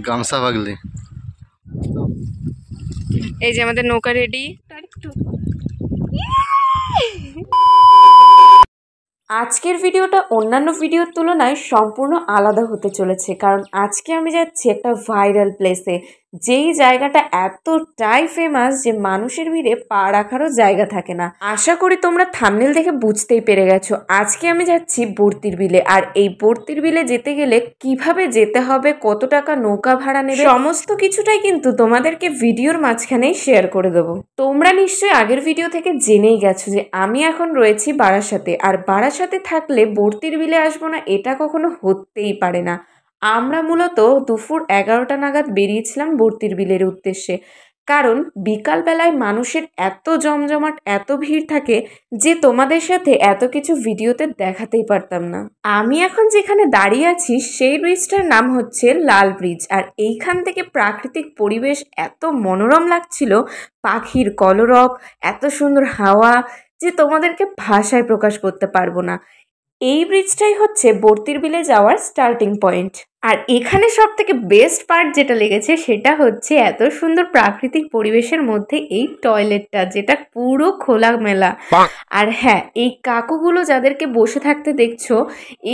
গামছা পাগলি। এই যে আমাদের নৌকা রেডি। আজকের ভিডিওটা অন্যান্য ভিডিওর তুলনায় সম্পূর্ণ আলাদা হতে চলেছে, কারণ আজকে আমি যাচ্ছি একটা ভাইরাল প্লেসে, যেই জায়গাটা এতটাই ফেমাস যে মানুষের ভিড়ে পা রাখারও জায়গা থাকে না। আশা করি তোমরা থাম্বনেল দেখে বুঝতেই পেরে গেছো। আজকে আমি যাচ্ছি বর্তির বিলে, আর এই বর্তির বিলে যেতে গেলে কিভাবে যেতে হবে, কত টাকা নৌকা ভাড়া নেবে, সমস্ত কিছুটাই কিন্তু তোমাদেরকে ভিডিওর মাঝখানেই শেয়ার করে দেবো। তোমরা নিশ্চয়ই আগের ভিডিও থেকে জেনেই গেছো যে আমি এখন রয়েছি বারাসাতে, আর বারাসাতে থাকলে বর্তির বিলে আসবো না এটা কখনো হতেই পারে না। আমরা মূলত দুপুর 11টা নাগাদ বেরিয়েছিলাম বর্তির বিলের উদ্দেশ্যে, কারণ বিকালবেলায় মানুষের এত জমজমাট, এত ভিড় থাকে যে তোমাদের সাথে এত কিছু ভিডিওতে দেখাতেই পারতাম না। আমি এখন যেখানে দাঁড়িয়ে আছি সেই ব্রিজটার নাম হচ্ছে লাল ব্রিজ, আর এইখান থেকে প্রাকৃতিক পরিবেশ এত মনোরম লাগছিল, পাখির কলরব, এত সুন্দর হাওয়া যে তোমাদেরকে ভাষায় প্রকাশ করতে পারবো না। এই ব্রিজটাই হচ্ছে বর্তির বিলে যাওয়ার স্টার্টিং পয়েন্ট। আর এখানে সব থেকে বেস্ট পার্ট যেটা লেগেছে সেটা হচ্ছে এত সুন্দর প্রাকৃতিক পরিবেশের মধ্যে এই টয়লেটটা, যেটা পুরো খোলামেলা। আর হ্যাঁ, এই কাকুগুলো যাদেরকে বসে থাকতে দেখছো,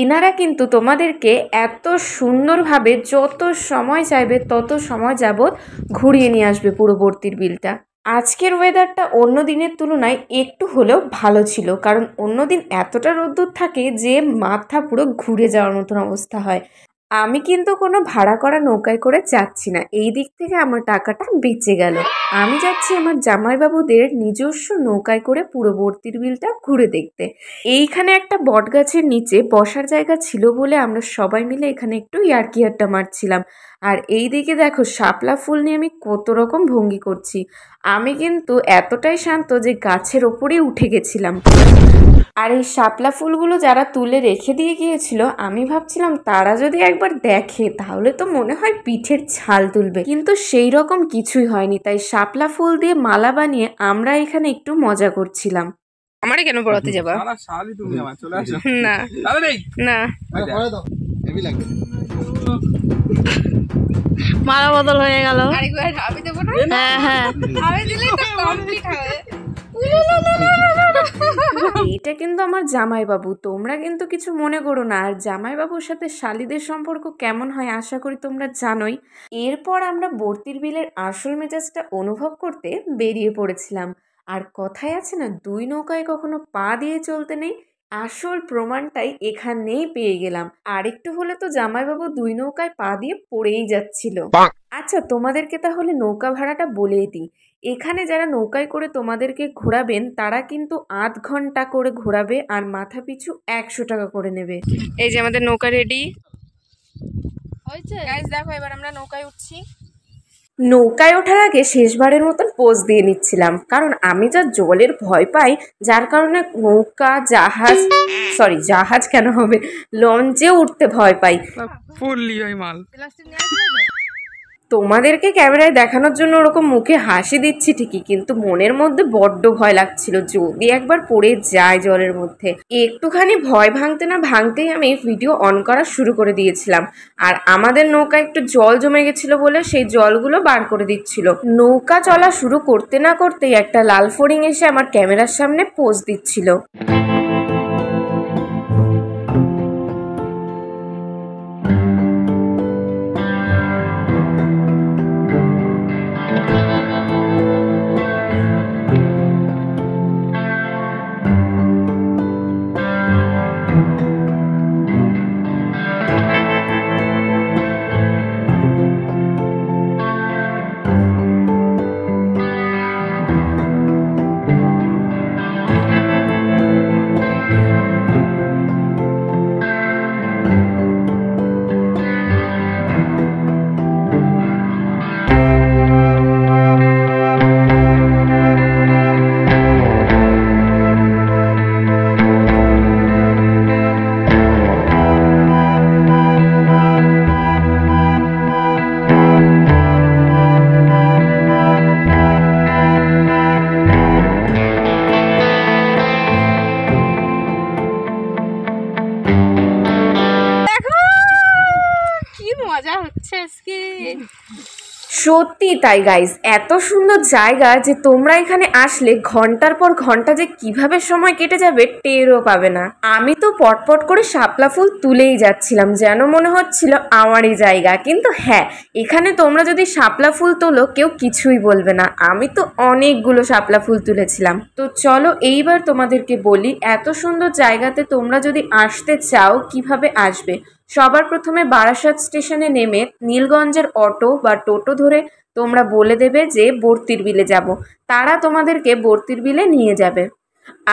এনারা কিন্তু তোমাদেরকে এত সুন্দরভাবে যত সময় চাইবে তত সময় যাবত ঘুরিয়ে নিয়ে আসবে পুরো বর্তির বিলটা। আজকের ওয়েদারটা অন্য দিনের তুলনায় একটু হলেও ভালো ছিল, কারণ অন্য দিন এতটা রোদ্দুর থাকে যে মাথা পুরো ঘুরে যাওয়ার মতন অবস্থা হয়। আমি কিন্তু কোনো ভাড়া করা নৌকায় করে যাচ্ছি না, এই দিক থেকে আমার টাকাটা বেঁচে গেল। আমি যাচ্ছি আমার জামাইবাবুদের নিজস্ব নৌকায় করে পুরো বর্তির বিলটা ঘুরে দেখতে। এইখানে একটা বটগাছের নিচে বসার জায়গা ছিল বলে আমরা সবাই মিলে এখানে একটু ইয়ার্কি আড্ডা মারছিলাম। আর এই দিকে দেখো শাপলা ফুল নিয়ে আমি কত রকম ভঙ্গি করছি। আমি কিন্তু এতটাই শান্ত যে গাছের ওপরেই উঠে গেছিলাম। আর এই শাপলা ফুলগুলো যারা তুলে রেখে দিয়ে গিয়েছিল, আমি ভাবছিলাম তারা যদি একবার দেখে তাহলে তো মনে হয় পিঠের ছাল তুলবে, কিন্তু সেই রকম কিছুই হয়নি। তাই শাপলা ফুল দিয়ে মালা বানিয়ে আমরা এখানে একটু মজা করছিলাম। আমারে কেন পড়াতে যাবা? না না, মালা বদল হয়ে গেল। হ্যাঁ হ্যাঁ, এটা কিন্তু আমার জামাইবাবু, তোমরা কিন্তু কিছু মনে করো না। আর জামাইবাবুর সাথে শালিদের সম্পর্ক কেমন হয় আশা করি তোমরা জানোই। এরপর আমরা বর্তির বিলের আসল মেজাজটা অনুভব করতে বেরিয়ে পড়েছিলাম। আর কথায় আছে না, দুই নৌকায় কখনো পা দিয়ে চলতে নেই, আসল প্রমাণটাই এখানেই পেয়ে গেলাম। আর একটু হলে তো জামাইবাবু দুই নৌকায় পা দিয়ে পড়েই যাচ্ছিল। আচ্ছা, তোমাদেরকে তাহলে নৌকা ভাড়াটা বলেই দিই। এখানে যারা নৌকায় করে তোমাদেরকে ঘোরাবেন তারা কিন্তু 8 ঘন্টা করে ঘোরাবে, আর মাথা পিছু 100 টাকা করে নেবে। এই যে আমাদের নৌকা রেডি হয়েছে গাইস, দেখো এবার আমরা নৌকায় উঠছি। নৌকায় ওঠার আগে শেষবারের মতন পোজ দিয়ে নিচ্ছিলাম, কারণ আমি যা জলের ভয় পাই, যার কারণে নৌকা, জাহাজ কেন হবে, লঞ্চে উঠতে ভয় পাই। তোমাদেরকে ক্যামেরায় দেখানোর জন্য ওরকম মুখে হাসি দিচ্ছি ঠিকই, কিন্তু মনের মধ্যে বড্ড ভয় লাগছিল যদি একবার পড়ে যায় জলের মধ্যে। একটুখানি ভয় ভাঙতে না ভাঙতেই আমি ভিডিও অন করা শুরু করে দিয়েছিলাম। আর আমাদের নৌকা একটু জল জমে গেছিল বলে সেই জলগুলো বার করে দিচ্ছিল। নৌকা চলা শুরু করতে না করতেই একটা লাল ফড়িং এসে আমার ক্যামেরার সামনে পোজ দিচ্ছিল। সত্যি তাই গাইস, এত সুন্দর জায়গা যে তোমরা এখানে আসলে ঘন্টার পর ঘন্টা যে কিভাবে সময় কেটে যাবে টেরও পাবে না। আমি তো পটপট করে শাপলা ফুল তুলেই যাচ্ছিলাম, যেন মনে হচ্ছিল আমারই জায়গা। কিন্তু হ্যাঁ, এখানে তোমরা যদি শাপলা ফুল তোলো কেউ কিছুই বলবে না। আমি তো অনেকগুলো শাপলা ফুল তুলেছিলাম। তো চলো এইবার তোমাদেরকে বলি, এত সুন্দর জায়গাতে তোমরা যদি আসতে চাও কিভাবে আসবে। সবার প্রথমে বারাসাত স্টেশনে নেমে নীলগঞ্জের অটো বা টোটো ধরে তোমরা বলে দেবে যে বর্তির বিলে যাব, তারা তোমাদেরকে বর্তির বিলে নিয়ে যাবে।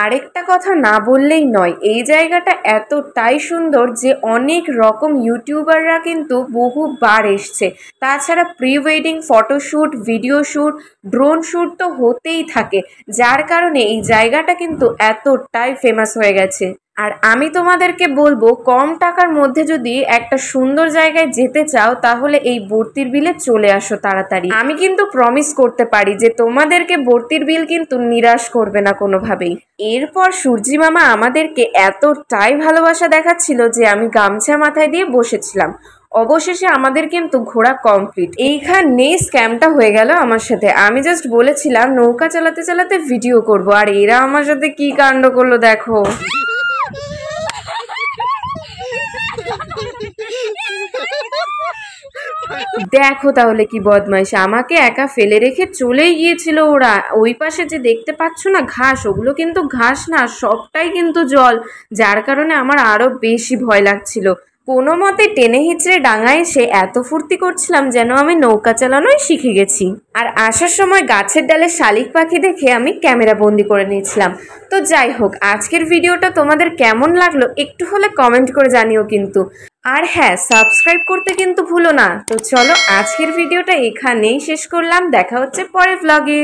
আরেকটা কথা না বললেই নয়, এই জায়গাটা এতটাই সুন্দর যে অনেক রকম ইউটিউবাররা কিন্তু বহুবার এসছে। তাছাড়া pre wedding photoshoot, video shoot, drone shoot তো হতেই থাকে, যার কারণে এই জায়গাটা কিন্তু এতটাই ফেমাস হয়ে গেছে। আর আমি তোমাদেরকে বলবো, কম টাকার মধ্যে যদি একটা সুন্দর জায়গায় যেতে চাও তাহলে এই বর্তির বিলে চলে আসো তাড়াতাড়ি। আমি কিন্তু প্রমিস করতে পারি যে তোমাদেরকে বর্তির বিল কিন্তু নিরাশ করবে না কোনোভাবেই। এরপর সূর্যি মামা আমাদেরকে এতটাই ভালোবাসা দেখাচ্ছিল যে আমি গামছা মাথায় দিয়ে বসেছিলাম। অবশেষে আমাদের কিন্তু ঘোরা কমপ্লিট। এইখানে স্ক্যামটা হয়ে গেল আমার সাথে। আমি জাস্ট বলেছিলাম নৌকা চালাতে চালাতে ভিডিও করব, আর এরা আমার সাথে কি কাণ্ড করলো দেখো। দেখো তাহলে কি বদমাইশ, আমাকে একা ফেলে রেখে চলেই গিয়েছিল ওরা। ওই পাশে যে দেখতে পাচ্ছ না ঘাস, ওগুলো কিন্তু ঘাস না, সবটাই কিন্তু জল, যার কারণে আমার আরো বেশি ভয় লাগছিল। কোনো মতে টেনে হিচড়ে ডাঙায় এসে এত ফুর্তি করছিলাম যেন আমি নৌকা চালানোই শিখে গেছি। আর আসার সময় গাছের ডালে শালিক পাখি দেখে আমি ক্যামেরা বন্দি করে নিয়েছিলাম। তো যাই হোক, আজকের ভিডিওটা তোমাদের কেমন লাগলো একটু হলে কমেন্ট করে জানিও কিন্তু। আর হ্যাঁ, সাবস্ক্রাইব করতে কিন্তু ভুলো না। তো চলো আজকের ভিডিওটা এখানেই শেষ করলাম, দেখা হচ্ছে পরের ব্লগে।